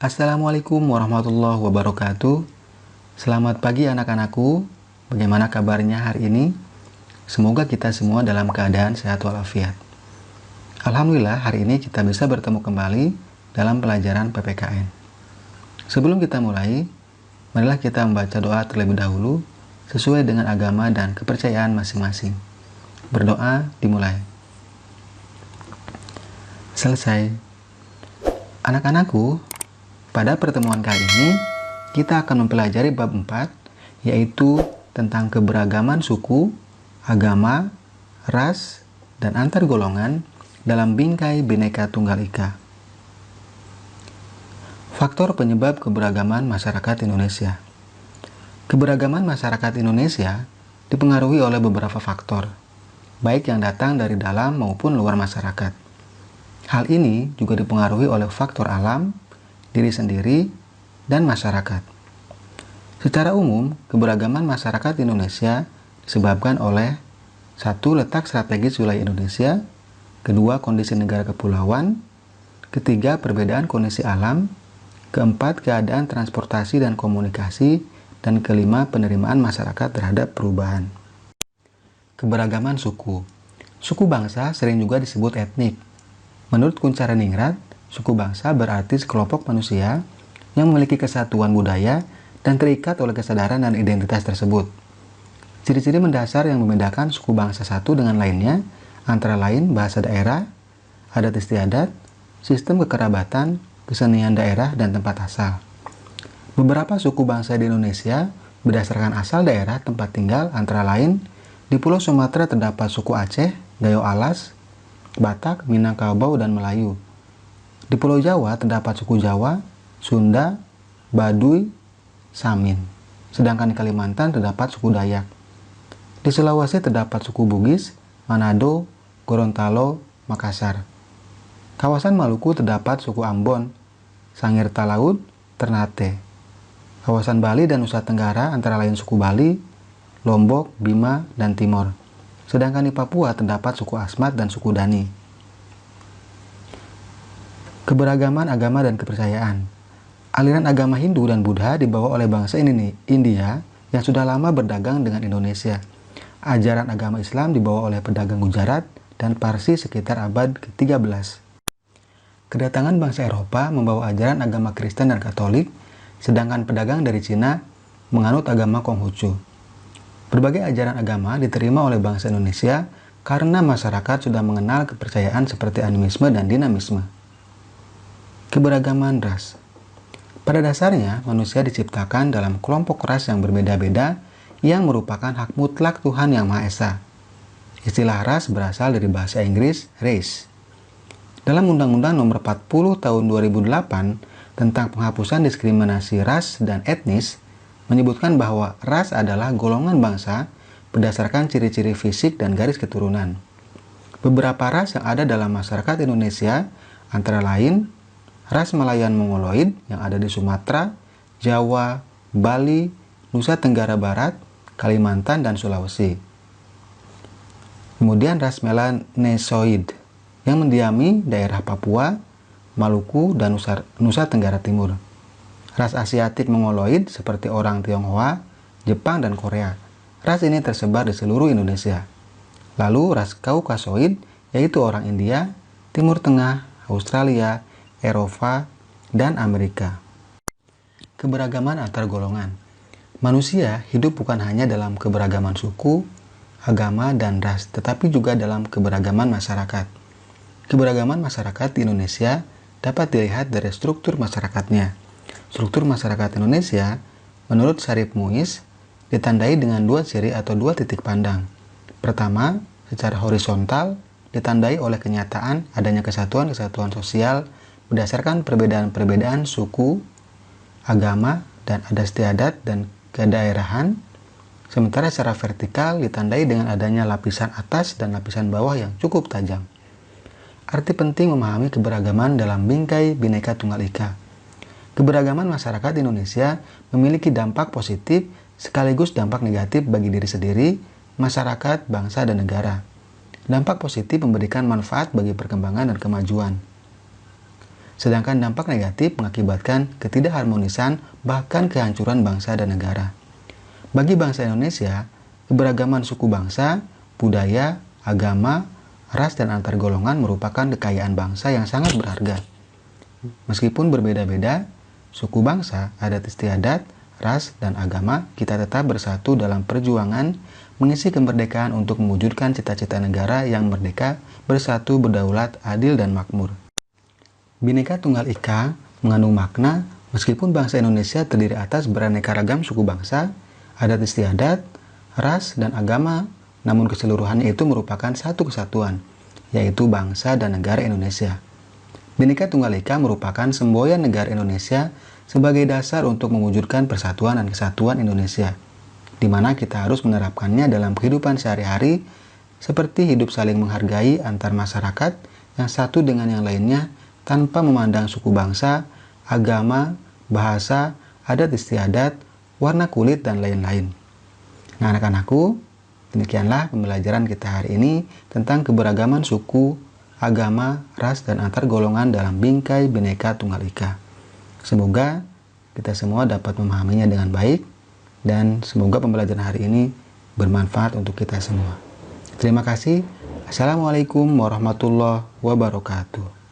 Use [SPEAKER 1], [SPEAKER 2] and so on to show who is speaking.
[SPEAKER 1] Assalamualaikum warahmatullahi wabarakatuh. Selamat pagi anak-anakku. Bagaimana kabarnya hari ini? Semoga kita semua dalam keadaan sehat walafiat. Alhamdulillah hari ini kita bisa bertemu kembali dalam pelajaran PPKN. Sebelum kita mulai, marilah kita membaca doa terlebih dahulu sesuai dengan agama dan kepercayaan masing-masing. Berdoa dimulai. Selesai. Anak-anakku, pada pertemuan kali ini, kita akan mempelajari bab 4, yaitu tentang keberagaman suku, agama, ras, dan antar golongan dalam bingkai Bhinneka Tunggal Ika. Faktor penyebab keberagaman masyarakat Indonesia. Keberagaman masyarakat Indonesia dipengaruhi oleh beberapa faktor, baik yang datang dari dalam maupun luar masyarakat. Hal ini juga dipengaruhi oleh faktor alam, diri sendiri, dan masyarakat. Secara umum, keberagaman masyarakat Indonesia disebabkan oleh 1. Letak strategis wilayah Indonesia, 2. Kondisi negara kepulauan, 3. Perbedaan kondisi alam, 4. Keadaan transportasi dan komunikasi, dan 5. Penerimaan masyarakat terhadap perubahan. Keberagaman suku. Suku bangsa sering juga disebut etnik. Menurut Kunchareningrat, suku bangsa berarti sekelompok manusia yang memiliki kesatuan budaya dan terikat oleh kesadaran dan identitas tersebut. Ciri-ciri mendasar yang membedakan suku bangsa satu dengan lainnya antara lain bahasa daerah, adat istiadat, sistem kekerabatan, kesenian daerah, dan tempat asal. Beberapa suku bangsa di Indonesia berdasarkan asal daerah tempat tinggal antara lain di Pulau Sumatera terdapat suku Aceh, Gayo Alas, Batak, Minangkabau, dan Melayu. Di Pulau Jawa terdapat suku Jawa, Sunda, Baduy, Samin. Sedangkan di Kalimantan terdapat suku Dayak. Di Sulawesi terdapat suku Bugis, Manado, Gorontalo, Makassar. Kawasan Maluku terdapat suku Ambon, Sangir Talaud, Ternate. Kawasan Bali dan Nusa Tenggara antara lain suku Bali, Lombok, Bima, dan Timor. Sedangkan di Papua terdapat suku Asmat dan suku Dani. Keberagaman agama dan kepercayaan. Aliran agama Hindu dan Buddha dibawa oleh bangsa India yang sudah lama berdagang dengan Indonesia. Ajaran agama Islam dibawa oleh pedagang Gujarat dan Parsi sekitar abad ke-13. Kedatangan bangsa Eropa membawa ajaran agama Kristen dan Katolik, sedangkan pedagang dari Cina menganut agama Konghucu. Berbagai ajaran agama diterima oleh bangsa Indonesia karena masyarakat sudah mengenal kepercayaan seperti animisme dan dinamisme. Keberagaman ras. Pada dasarnya, manusia diciptakan dalam kelompok ras yang berbeda-beda yang merupakan hak mutlak Tuhan Yang Maha Esa. Istilah ras berasal dari bahasa Inggris race. Dalam Undang-Undang Nomor 40 Tahun 2008 tentang penghapusan diskriminasi ras dan etnis, menyebutkan bahwa ras adalah golongan bangsa berdasarkan ciri-ciri fisik dan garis keturunan. Beberapa ras yang ada dalam masyarakat Indonesia antara lain ras Malayan Mongoloid yang ada di Sumatera, Jawa, Bali, Nusa Tenggara Barat, Kalimantan, dan Sulawesi. Kemudian ras Melanesoid yang mendiami daerah Papua, Maluku, dan Nusa Tenggara Timur. Ras Asiatik Mongoloid seperti orang Tionghoa, Jepang, dan Korea. Ras ini tersebar di seluruh Indonesia. Lalu ras Kaukasoid yaitu orang India, Timur Tengah, Australia, Eropa, dan Amerika. Keberagaman antar golongan. Manusia hidup bukan hanya dalam keberagaman suku, agama, dan ras, tetapi juga dalam keberagaman masyarakat. Keberagaman masyarakat di Indonesia dapat dilihat dari struktur masyarakatnya. Struktur masyarakat Indonesia, menurut Syarif Muiz, ditandai dengan dua ciri atau dua titik pandang. Pertama, secara horizontal, ditandai oleh kenyataan adanya kesatuan-kesatuan sosial berdasarkan perbedaan-perbedaan suku, agama, dan adat istiadat dan kedaerahan, sementara secara vertikal ditandai dengan adanya lapisan atas dan lapisan bawah yang cukup tajam. Arti penting memahami keberagaman dalam bingkai Bhinneka Tunggal Ika. Keberagaman masyarakat Indonesia memiliki dampak positif sekaligus dampak negatif bagi diri sendiri, masyarakat, bangsa, dan negara. Dampak positif memberikan manfaat bagi perkembangan dan kemajuan. sedangkan dampak negatif mengakibatkan ketidakharmonisan bahkan kehancuran bangsa dan negara. Bagi bangsa Indonesia, keberagaman suku bangsa, budaya, agama, ras, dan antar golongan merupakan kekayaan bangsa yang sangat berharga. Meskipun berbeda-beda, suku bangsa, adat istiadat, ras, dan agama, kita tetap bersatu dalam perjuangan mengisi kemerdekaan untuk mewujudkan cita-cita negara yang merdeka, bersatu, berdaulat, adil, dan makmur. Bhinneka Tunggal Ika mengandung makna meskipun bangsa Indonesia terdiri atas beraneka ragam suku bangsa, adat istiadat, ras, dan agama, namun keseluruhannya itu merupakan satu kesatuan, yaitu bangsa dan negara Indonesia. Bhinneka Tunggal Ika merupakan semboyan negara Indonesia sebagai dasar untuk mewujudkan persatuan dan kesatuan Indonesia, di mana kita harus menerapkannya dalam kehidupan sehari-hari, seperti hidup saling menghargai antar masyarakat yang satu dengan yang lainnya tanpa memandang suku bangsa, agama, bahasa, adat istiadat, warna kulit, dan lain-lain. Nah, anak-anakku, demikianlah pembelajaran kita hari ini tentang keberagaman suku, agama, ras, dan antar golongan dalam bingkai Bhinneka Tunggal Ika. Semoga kita semua dapat memahaminya dengan baik, dan semoga pembelajaran hari ini bermanfaat untuk kita semua. Terima kasih. Assalamualaikum warahmatullahi wabarakatuh.